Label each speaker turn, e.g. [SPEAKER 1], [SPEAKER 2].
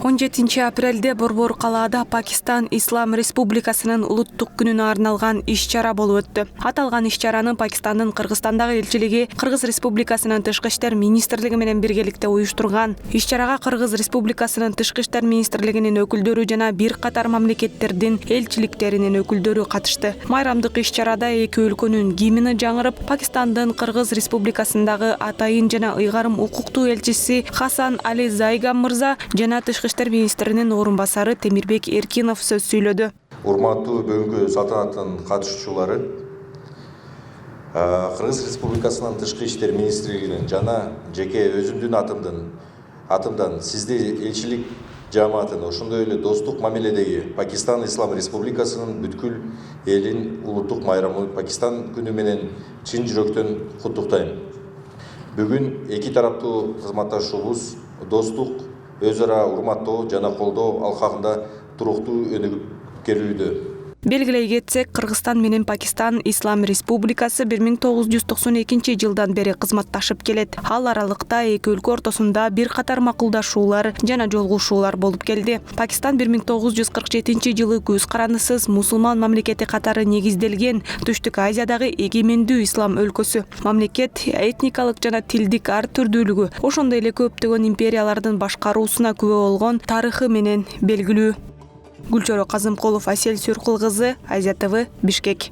[SPEAKER 1] 17 апрелде Борбор калаада Пакистан Ислам Республикасынын улуттук күнүнө арналган иш-чара болуп өттү. Аталган иш-чараны Пакистандын Кыргызстандагы элчилиги Кыргыз Республикасынын Тышкы иштер министрлиги менен биргеликте уюштурган. Иш-чарага Кыргыз Республикасынын Тышкы иштер министрлигинин өкүлдөрү жана бир катар мамлекеттердин элчиликтеринин өкүлдөрү катышты. Майрамдык иш-чарада эки өлкөнүн гимни жаңырып, Пакистандын Кыргыз Республикасындагы атайын жана ыйгарым укуктуу элчиси Хасан Али Зайгам мырза жана Тышкы иштер министринин орун басары Темирбек Эркинов сөз сүйлөдү.
[SPEAKER 2] Урматтуу бүгүнкү салтанаттын катышуучулары, Кыргыз Республикасынын Тышкы иштер министрлигинин жана жеке өзүмдүн атымдан сизди элчилик жамаатын ошондой эле достук мамиледеги Пакистан Ислам Республикасынын бүткүл элин улуттук майрамы Пакистан күнү менен чын жүрөктөн куттуктайм. Бүгүн эки тараптуу кызматташуубуз достук, өз ара урматтоо жана колдоо алкагында туруктуу өнүгүп келүүдө.
[SPEAKER 1] Белгилей кетсек, Кыргызстан менен Пакистан Ислам Республикасы 1992 жылдан бери кызматташып келет. Ал аралыкта эки өлкө ортосунда бир катар макулдашуулар жана жолугушуулар болуп келди. Пакистан 1947 жылы көз карандысыз мусулман мамлекети катары негизделген Түштүк Азиядагы эгемендүү ислам өлкөсү. Мамлекет этникалык жана тилдик ар түрдүүлүгү, ошондой эле көптөгөн империялардын башкаруусуна күбө болгон тарыхы менен белгилүү. Гүлчөрө Казымкулов, Асель Сюркул кызы, Азия ТВ, Бишкек.